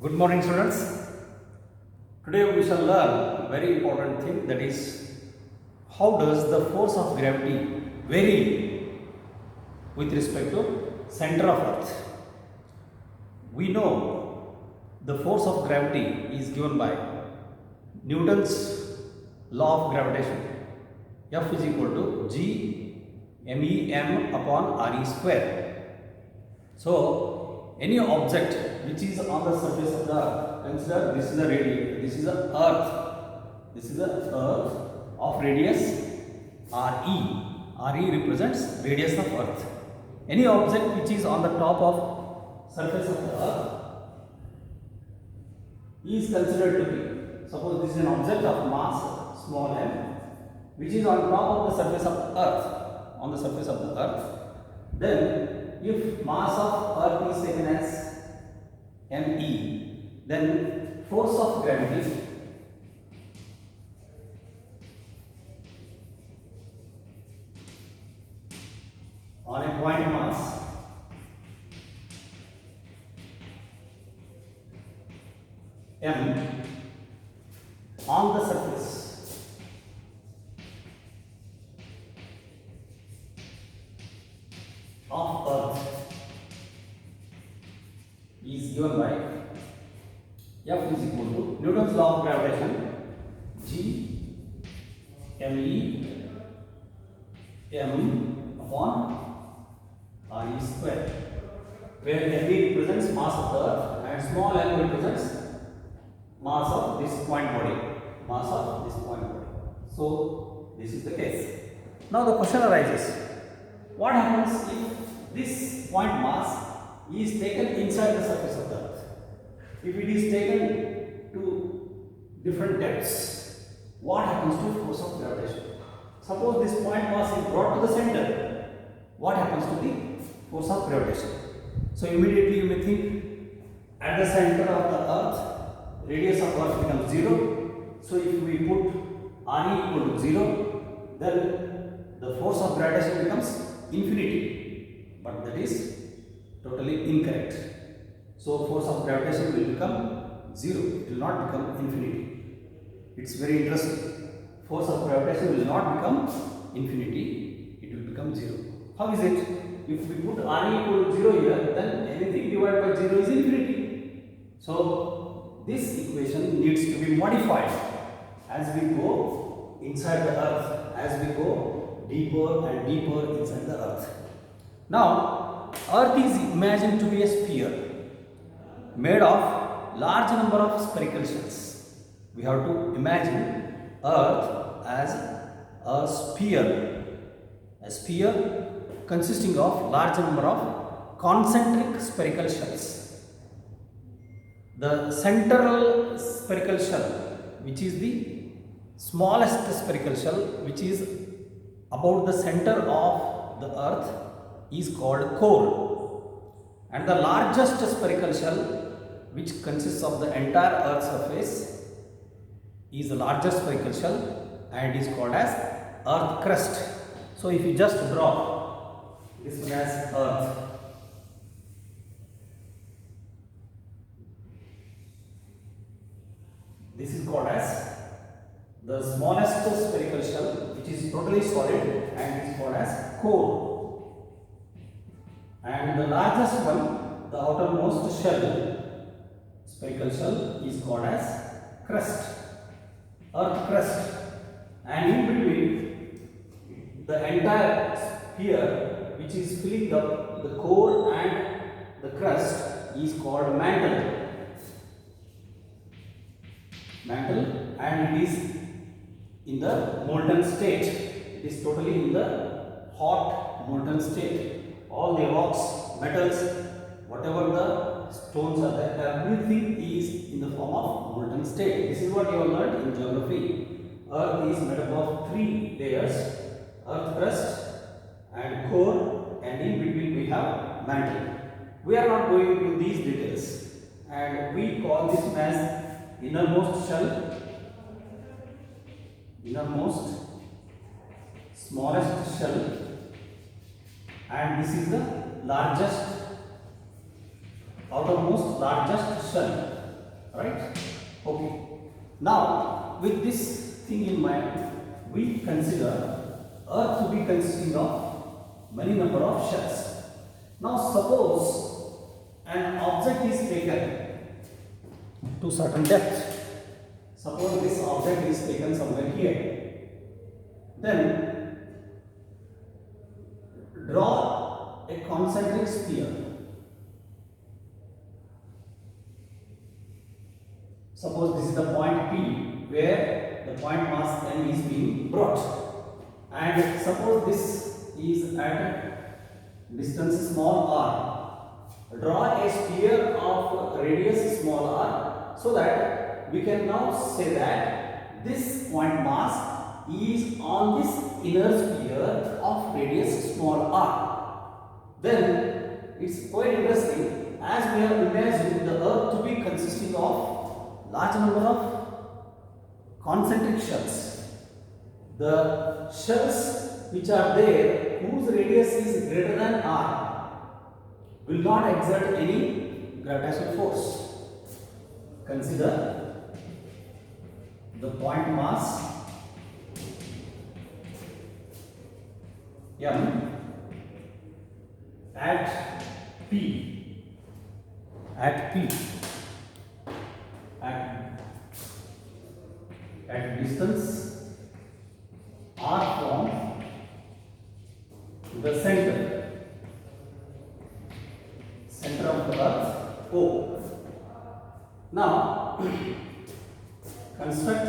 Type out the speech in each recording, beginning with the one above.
Good morning, students. Today we shall learn a very important thing, that is how does the force of gravity vary with respect to center of earth. We know the force of gravity is given by Newton's law of gravitation. F is equal to g MEM upon RE square. So any object which is on the surface of the earth, consider this is a radius, this is a earth, this is a earth of radius RE. RE represents radius of earth. Any object which is on the top of surface of the earth is considered to be, suppose this is an object of mass small m which is on top of the surface of the earth, on the surface of the earth, then if mass of earth is taken as ME, then force of gravity on a point mass M on the surface of earth is given by F is equal to Newton's law of gravitation, G ME M upon RE square, where ME represents mass of the earth and small m represents mass of this point body, mass of this point body. So this is the case. Now the question arises, what happens if this point mass is taken inside the surface of the earth? If it is taken to different depths, what happens to force of gravitation? Suppose this point mass is brought to the center, what happens to the force of gravitation? So immediately you may think, at the center of the earth, radius of earth becomes 0. So if we put RE equal to 0, then the force of gravitation becomes infinity. But that is totally incorrect. So force of gravitation will become 0. It will not become infinity. It's very interesting. Force of gravitation will not become infinity. It will become 0. How is it? If we put RE equal to 0 here, then anything divided by 0 is infinity. So this equation needs to be modified as we go inside the earth, as we go deeper and deeper inside the earth. Now, earth is imagined to be a sphere made of large number of spherical shells. We have to imagine earth as a sphere consisting of large number of concentric spherical shells. The central spherical shell, which is the smallest spherical shell, which is about the center of the earth, is called core, and the largest spherical shell, which consists of the entire earth's surface, is the largest spherical shell and is called as earth crust. So if you just draw this one as earth, this is called as the smallest spherical shell, which is totally solid and is called as core, and the largest one, the outermost shell, spherical shell, is called as crust, earth crust, and in between the entire sphere which is filling up the core and the crust is called mantle, and it is in the molten state. It is totally in the hot molten state. All the rocks, metals, whatever the stones are there, everything is in the form of molten state. This is what you have learned in geography. Earth is made up of 3 layers: earth crust and core, and in between we have mantle. We are not going into these details, and we call this as innermost shell, innermost smallest shell, and this is the largest, outermost largest shell. Right? Okay. Now, with this thing in mind, we consider Earth to be consisting of many number of shells. Now, suppose an object is taken to certain depth. Suppose this object is taken somewhere here. Then draw a concentric sphere. Suppose this is the point P where the point mass M is being brought, and suppose this is at distance small r. Draw a sphere of radius small r, so that we can now say that this point mass is on this inner sphere of radius small r. Then it's quite interesting, as we have imagined the Earth to be consisting of large number of concentric shells. The shells which are there, whose radius is greater than r, will not exert any gravitational force. Consider the point mass M at P. At distance r from the center of the Earth O. Now construct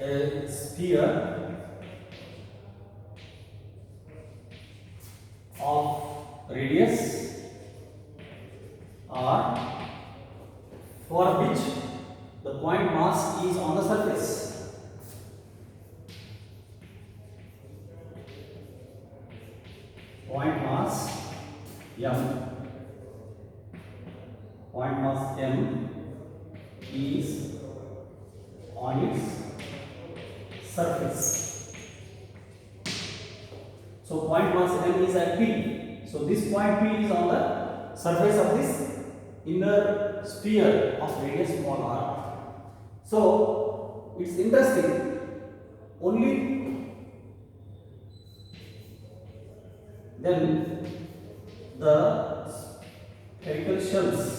a sphere of radius r, for which the point mass is on the surface. Point mass M is on its surface. So point mass M is at P. So this point P is on the surface of this inner sphere of radius small r. So it's interesting, only then the spherical shells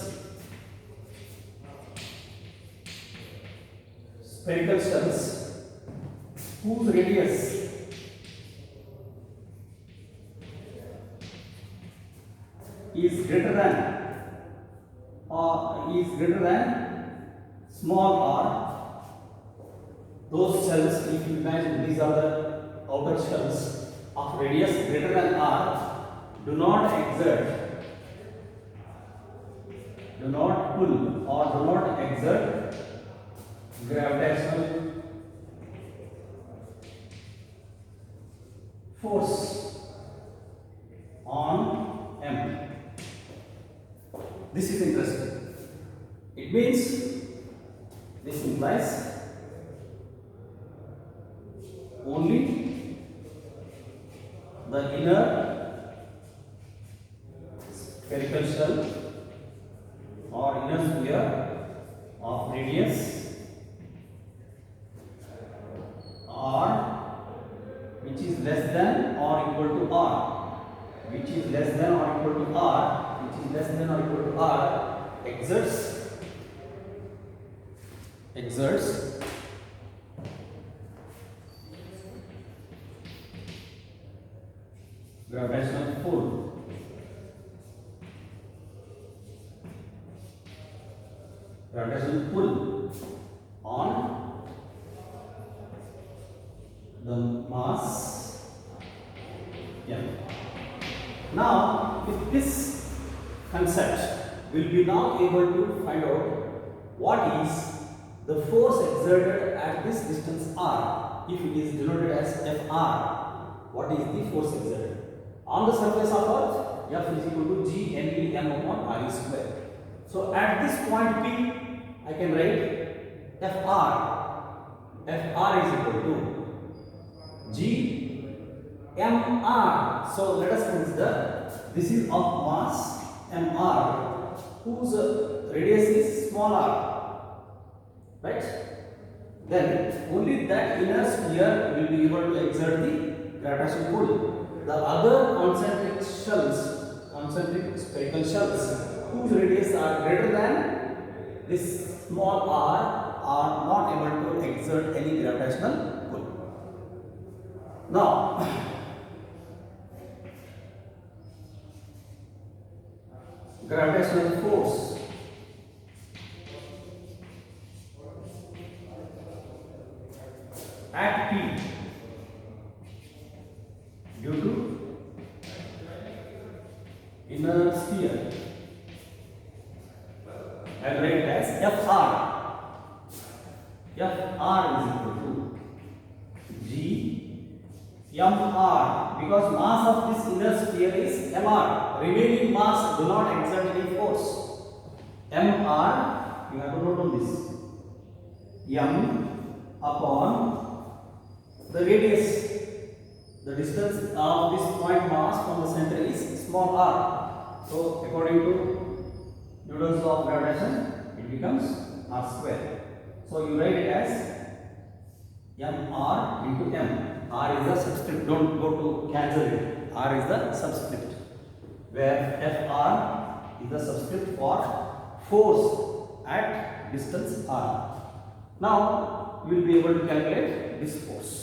whose radius is greater than small r, those shells, if you imagine these are the outer shells of radius greater than r, do not pull or do not exert gravitational force on M. This is interesting. It means, this implies only the inner spherical shell or inner sphere of radius r, which is less than or equal to r, exerts gravitational pull on the mass M. Now, with this concept, we will be now able to find out what is the force exerted at this distance r. If it is denoted as Fr, what is the force exerted? On the surface of Earth, F is equal to G N upon R square. So, at this point P, I can write Fr. Fr is equal to G Mr. So let us consider this is of mass Mr. whose radius is small r, right? Then only that inner sphere will be able to exert the gravitational pull. The other concentric spherical shells whose radius are greater than this small r are not able to exert any gravitational pull. Now, gravitational force at P due to inner sphere, I will write it as Fr. Fr is equal to G mr, because mass of this inner sphere is mr. Remaining mass do not exert any force. Mr, you have to note on this. M upon the radius. The distance of this point mass from the center is small r. So according to Newton's law of gravitation, it becomes r square. So you write it as mr into m. R is the subscript. Don't go to cancel it. R is the subscript, where Fr is the subscript for force at distance r. Now you will be able to calculate this force.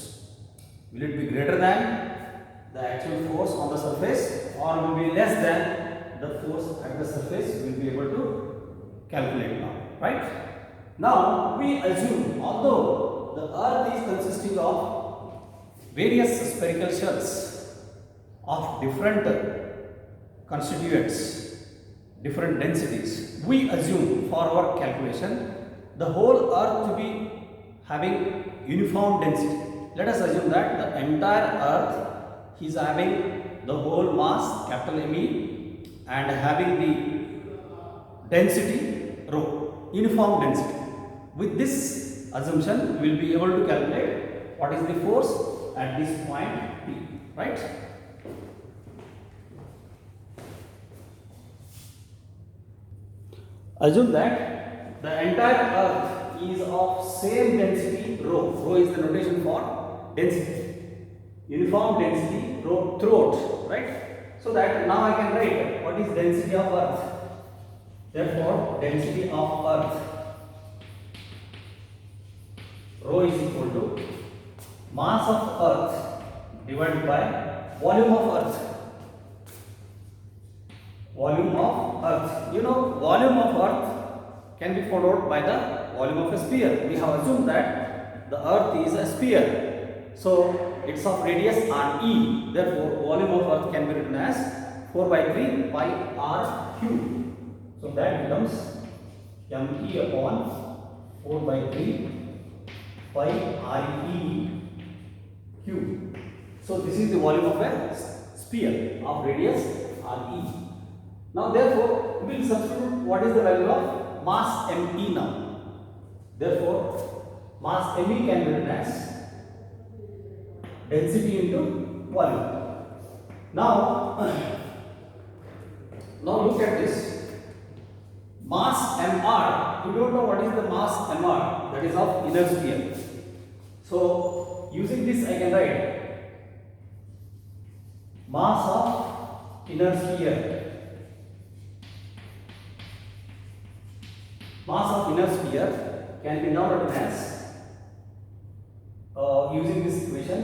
Will it be greater than the actual force on the surface, or will be less than the force at the surface? We will be able to calculate now, right? Now we assume, although the earth is consisting of various spherical shells of different constituents, different densities, we assume for our calculation the whole earth to be having uniform density. Let us assume that the entire earth is having the whole mass capital M E and having the density rho, uniform density. With this assumption, we will be able to calculate what is the force at this point P, right? Assume that the entire earth is of same density rho. Rho is the notation for density, uniform density rho throughout, right? So that now I can write what is density of earth. Therefore, density of earth, rho is equal to mass of earth divided by volume of earth. Volume of earth. You know, volume of earth can be found out by the volume of a sphere. We have assumed that the earth is a sphere. So it's of radius r e. Therefore, volume of earth can be written as 4 by 3 pi r cube. So that becomes m e upon 4 by 3 pi r e cube. So this is the volume of a sphere of radius r e. Now therefore, we will substitute what is the value of mass m e now. Therefore, mass m e can be written as density into volume. Now look at this. Mass mr, you don't know what is the mass mr, that is of inner sphere. So using this I can write mass of inner sphere. Mass of inner sphere can be now written as using this equation,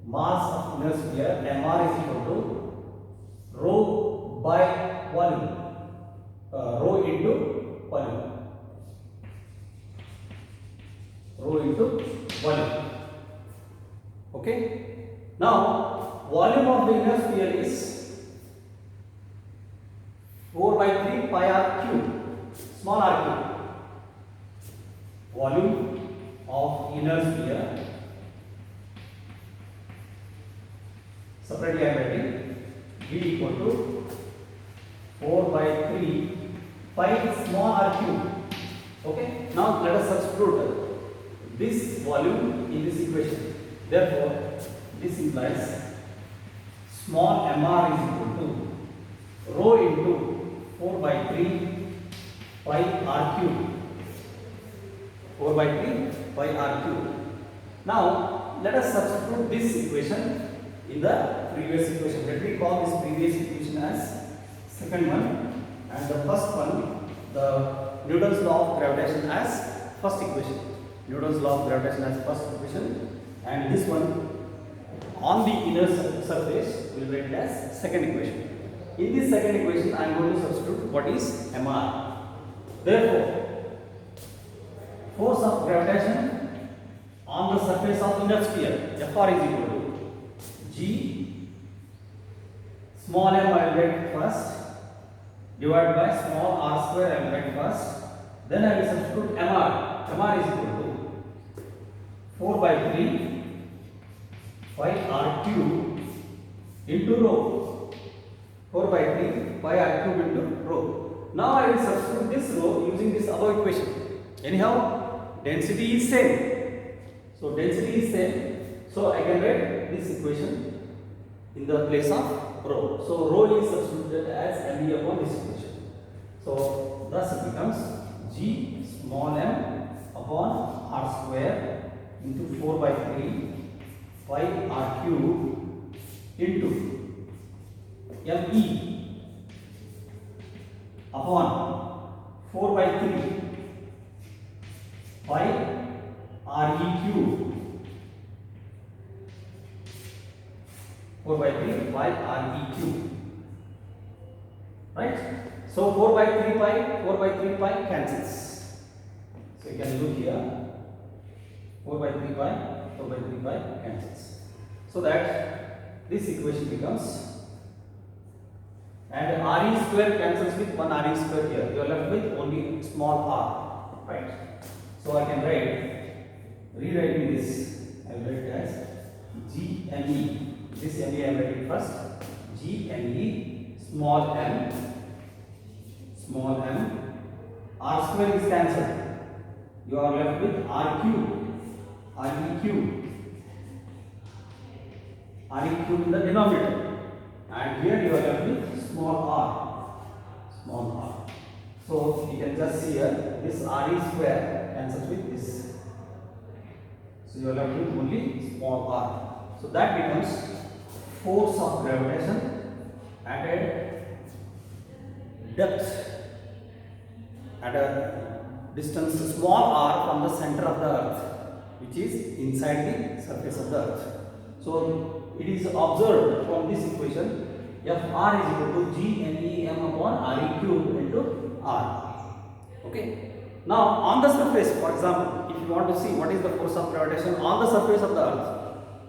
mass of inner sphere mr is equal to rho by volume, rho into volume, rho into volume. Okay. Now volume of the inner sphere is 4 by 3 pi r cube, small r cube. Volume of inner sphere, separately I am writing V equal to 4 by 3 pi small r cube. Okay. Now let us substitute this volume in this equation. Therefore, this implies small mr is equal to rho into 4 by 3 pi r cube. 4 by 3 pi r cube. Now let us substitute this equation in the previous equation. Let me call this previous equation as second one, and the first one, the Newton's law of gravitation, as first equation. Newton's law of gravitation as first equation, and this one on the inner surface will write it as second equation. In this second equation, I am going to substitute what is mr. Therefore, force of gravitation on the surface of inner sphere, Fr is equal to G small m, I will write first, divided by small r square, I will write first. Then I will substitute mr. Mr is equal to 4 by 3 pi r cube into rho. 4 by 3 pi r cube into rho. Now I will substitute this rho using this above equation. Anyhow, density is same. So density is same. So I can write this equation in the place of rho. So rho is substituted as mv upon this equation. So thus it becomes G small m upon r square into 4 by 3 pi r cube into me upon 4 by 3 pi re cube. 4 by 3 pi re cube. Right? So 4 by 3 pi cancels. So you can look here. 4 by 3 pi cancels. So that this equation becomes, and re square cancels with 1 re square here. You are left with only small r, right? So I can rewriting this. I will write as Gme. This me I am writing first. Gme small m. R square is cancelled. You are left with r cube. Re cube in the denominator, and here you are left with small r. So you can just see here, this re square cancels with this, so you are left with only small r. So that becomes force of gravitation at a depth, at a distance small r from the center of the earth, which is inside the surface of the earth. So it is observed from this equation, Fr is equal to Gmem upon re cube into r. Okay. Now on the surface, for example, if you want to see what is the force of gravitation on the surface of the earth,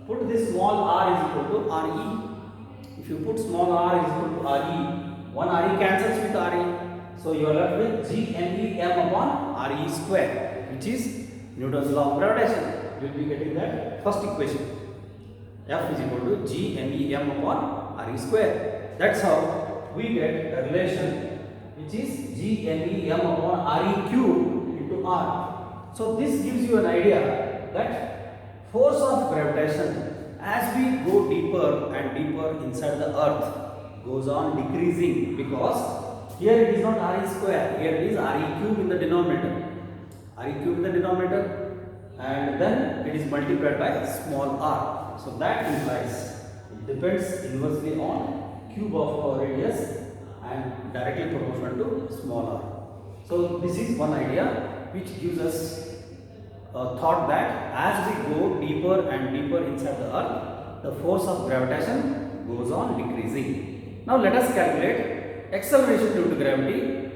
put this small r is equal to re. If you put small r is equal to re, one re cancels with re, so you are left with Gmem upon re square, which is Newton's law of gravitation. You will be getting that first equation. F is equal to Gmem upon re square. That's how we get a relation which is Gmem upon re cube into r. So this gives you an idea that force of gravitation, as we go deeper and deeper inside the earth, goes on decreasing, because here it is not re square, here it is re cube in the denominator. Re cube in the denominator, and then it is multiplied by small r. So that implies it depends inversely on cube of radius and directly proportional to small r. So this is one idea which gives us a thought that as we go deeper and deeper inside the earth, the force of gravitation goes on decreasing. Now let us calculate acceleration due to gravity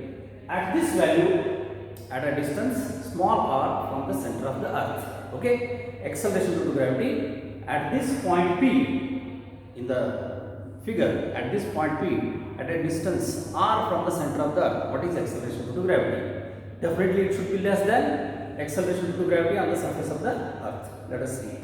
at this value at a distance small r from the center of the earth. Okay, acceleration due to gravity at this point P in the figure, at this point P at a distance r from the center of the earth. What is acceleration due to gravity? Definitely it should be less than acceleration due to gravity on the surface of the earth. Let us see.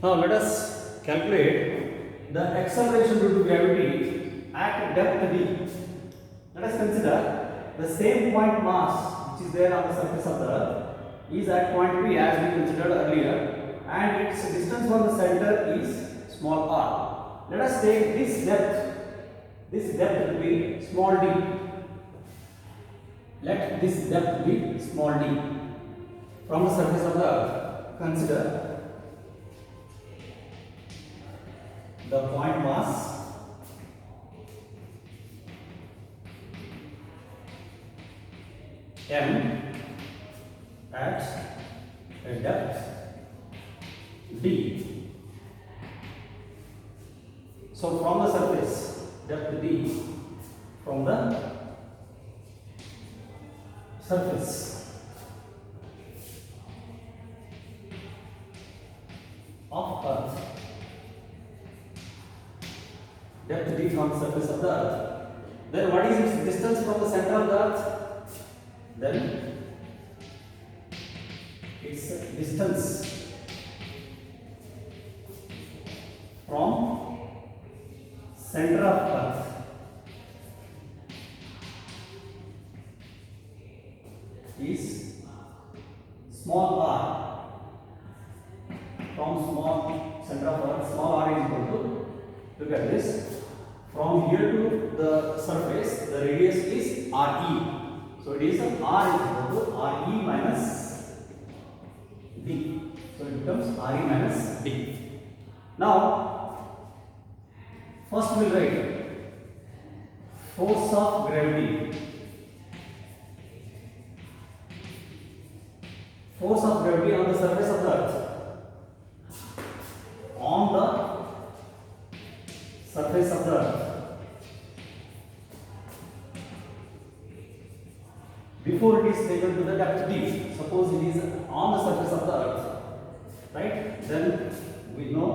Now let us calculate the acceleration due to gravity at depth d. Let us consider the same point mass which is there on the surface of the earth is at point P as we considered earlier, and its distance from the center is small r. let us take this depth. This depth will be small d. Let this depth be small d from the surface of the earth. Consider the point mass m at a depth d. So from the surface, depth d, from the surface of earth, depth d from the surface of the earth. Then what is its distance from the center of the earth? Then its distance from center of earth is small r. From small center of earth, small r is equal to, look at this, from here to the surface the radius is re. So it is r is equal to re minus d. So it becomes re minus d. Now first we will write force of gravity. Force of gravity on the surface of the earth. On the surface of the earth. Before it is taken to the depth d, suppose it is on the surface of the earth, right? Then we know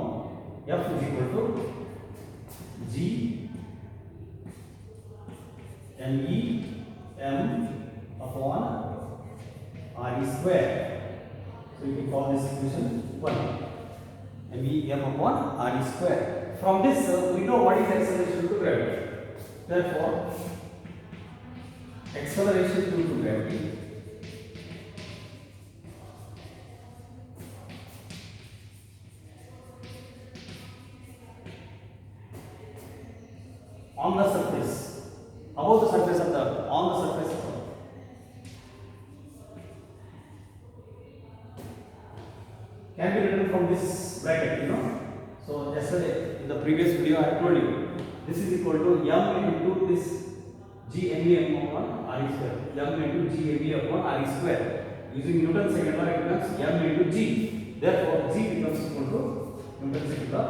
F is equal to G MEM upon RE square. So you can call this equation 1. MEM upon RE square. From this we know what is acceleration due to gravity. Therefore, acceleration due to gravity on the surface, above the surface of the earth, on the surface of the earth, can be written from this bracket, you know. So yesterday in the previous video I told you this is equal to m into this GME upon RE square, m into GME upon RE square. Using Newton's second law, it becomes m into g. Therefore, g becomes equal to Newton's second law,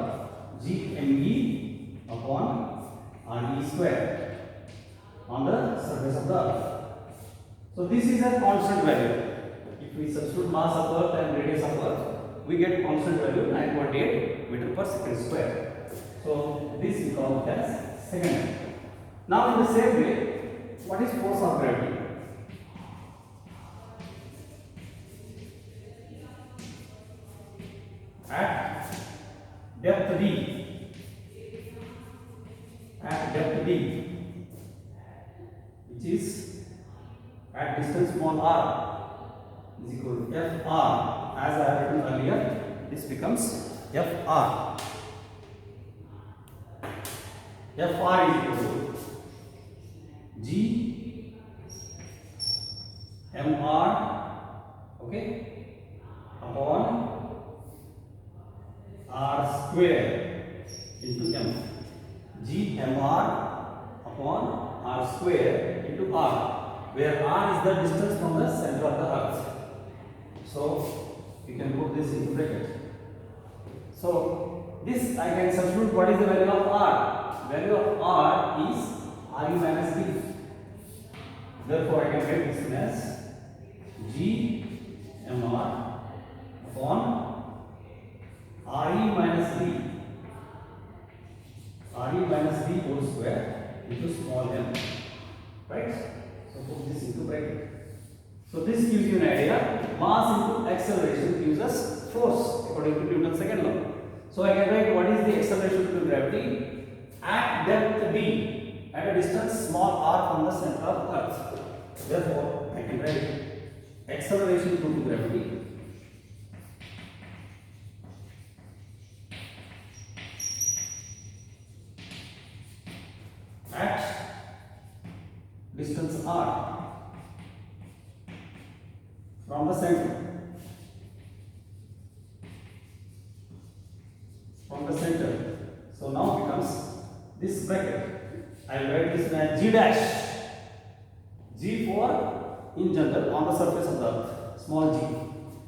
GME upon RE square on the surface of the earth. So this is a constant value. If we substitute mass of earth and radius of earth, we get constant value 9.8 meter per second square. So this is called as second. Now in the same way, what is force of gravity? At depth d, which is at distance small r, is equal to Fr. As I have written earlier, this becomes Fr. Fr is equal to G mr, okay, upon r square into m. G mr upon r square into r, where r is the distance from the center of the earth. So you can put this into bracket. So this I can substitute. What is the value of r? Value of r is re minus d. Therefore I can write this as G mr upon re minus d, whole square into small m, right? So put this into bracket. So this gives you an idea. Mass into acceleration gives us force according to Newton's second law. So I can write what is the acceleration due to gravity at depth d, at a distance small r from the center of earth. Therefore I can write acceleration due to gravity from the center. So now becomes this bracket. I will write this as G dash. G for in general on the surface of the earth, small g.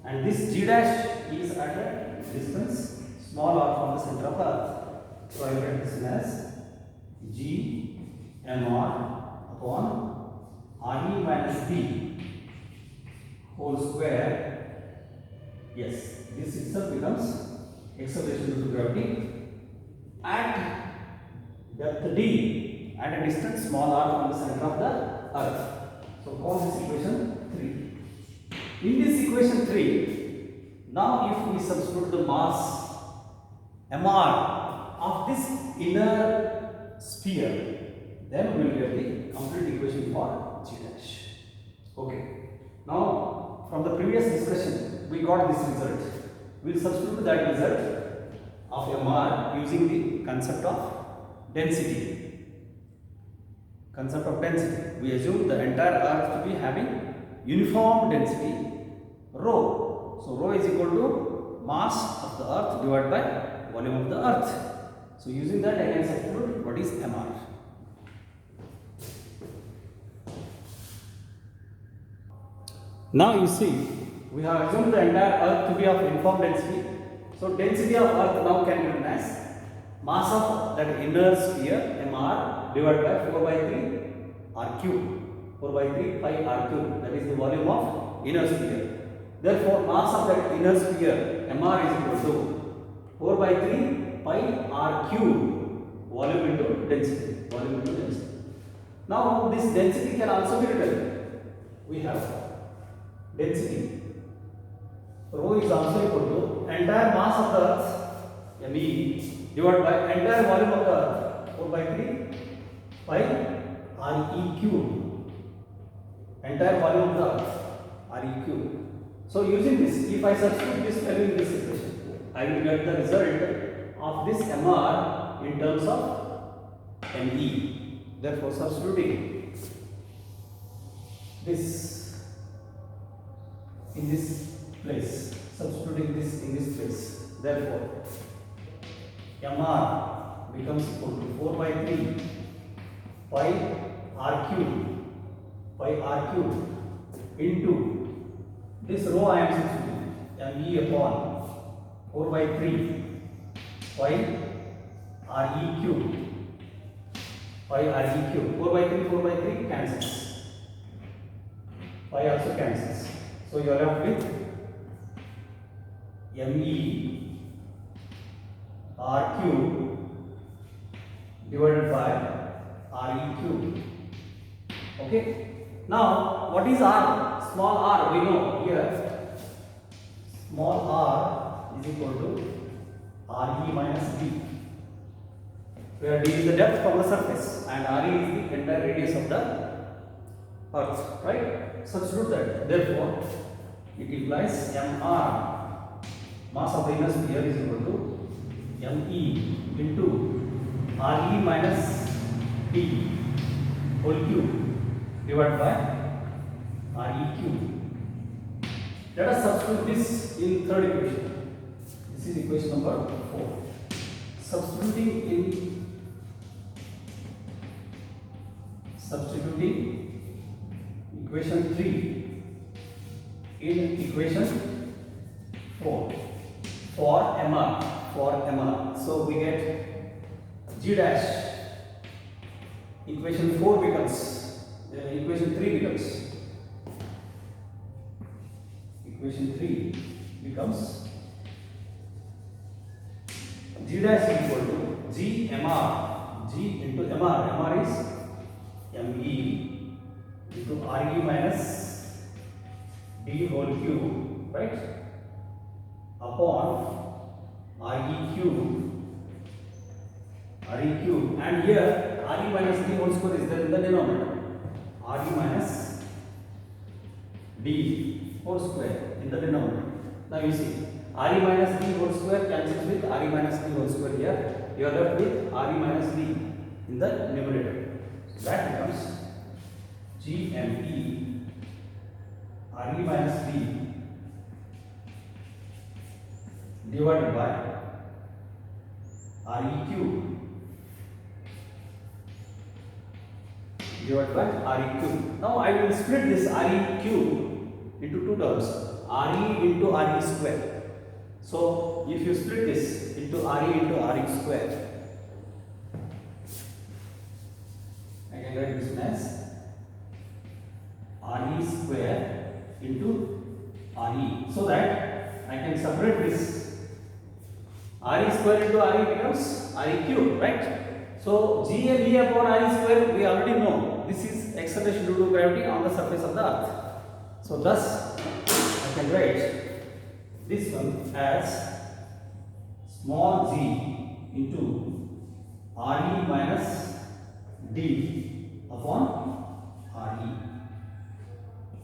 And this G dash is at a distance small r from the center of the earth. So I will write this as G mr upon re minus b whole square. Yes, this itself becomes acceleration due to gravity at depth d at a distance small r from the center of the earth. So call this equation 3. In this equation 3, now if we substitute the mass mr of this inner sphere, then we will get the complete equation for G dash. Okay. Now from the previous discussion we got this result. We will substitute that result of mr using the concept of density. Concept of density. We assume the entire earth to be having uniform density rho. So rho is equal to mass of the earth divided by volume of the earth. So using that I can substitute what is mr. Now you see, we have assumed the entire earth to be of uniform density. So density of earth now can be written as mass of that inner sphere mr divided by 4 by 3 r cube. 4 by 3 pi r cube, that is the volume of inner sphere. Therefore mass of that inner sphere mr is equal to 4 by 3 pi r cube, volume into density. Volume into density. Now this density can also be written. We have density rho is also equal to entire mass of the earth me divided by entire volume of the earth 4 by 3 pi re cube, entire volume of the earth re cube. So using this, if I substitute this value in this equation, I will get the result of this mr in terms of me. Therefore substituting this in this place, substituting this in this place, therefore mr becomes equal to 4 by 3 pi r cube into this rho I am substituting me upon 4 by 3 pi re cube 4 by 3 cancels, pi also cancels. So you are left with me r cube divided by re cube. Okay. Now what is r? Small r we know here. Small r is equal to re minus b, where d is the depth from the surface and re is the entire radius of the earth. Right? Substitute that. Therefore it implies mr mass of the inner sphere is equal to me into re minus b whole cube divided by re cube. Let us substitute this in third equation. This is equation number 4. Substituting equation 3 in equation 4 for mr. So we get G dash. Equation 4 becomes equation 3 becomes G dash is equal to G mr. G into mr. Mr is me into re minus d whole cube, right, upon re cube, and here re minus d whole square is there in the denominator. re minus d whole square in the denominator. Now you see re minus d whole square cancels with re minus d whole square here. You are left with re minus d in the numerator. So that becomes GME re minus d divided by RE cube divided by RE cube. Now I will split this RE cube into two terms, RE into RE square. So if you split this into RE into RE square, I can write this as RE square into RE, so that I can separate this. RE square into RE becomes RE cube, right? So G and E upon RE square we already know. This is acceleration due to gravity on the surface of the earth. So thus I can write this one as small g into RE minus D upon RE.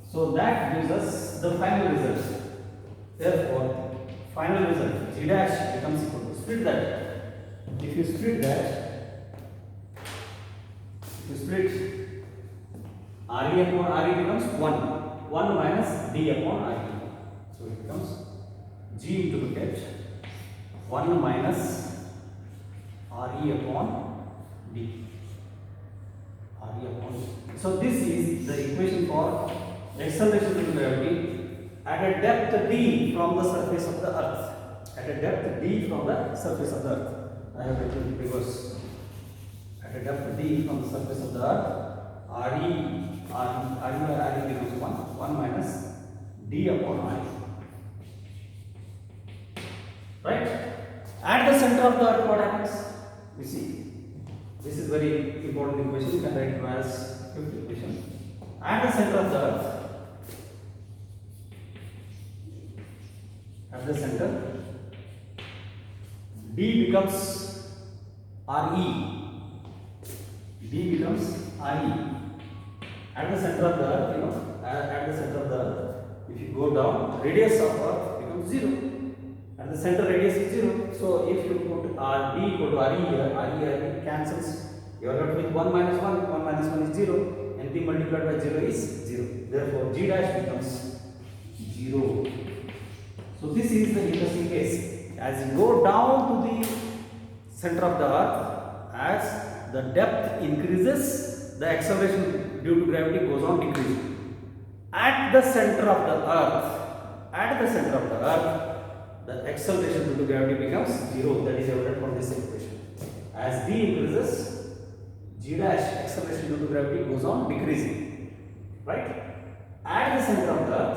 So that gives us the final result. Therefore, final result G dash becomes equal to, split that. If you split that, if you split RE upon RE becomes 1 minus D upon RE. So it becomes G into bracket 1 minus RE upon D. RE upon D. So this is the equation for acceleration due to gravity at a depth d from the surface of the earth. At a depth d from the surface of the earth. I have written it reverse. At a depth d from the surface of the earth, RE becomes 1 minus D upon RE. Right? At the center of the earth, what happens? You see, this is very important equation. You can write it as fifth equation. At the center of the earth, at the center, D becomes RE. D becomes RE. At the center of the earth, at the center of the earth, if you go down, radius of earth becomes 0. At the center radius is 0. So if you put D equal to RE here, RE cancels. You are left with 1 minus 1. 1 minus 1 is 0. And D multiplied by 0 is 0. Therefore, G dash becomes 0. So this is the interesting case. As you go down to the center of the earth, as the depth increases, the acceleration due to gravity goes on decreasing. At the center of the earth, the acceleration due to gravity becomes 0. That is evident from this equation. As d increases, g dash acceleration due to gravity goes on decreasing. Right? At the center of the earth,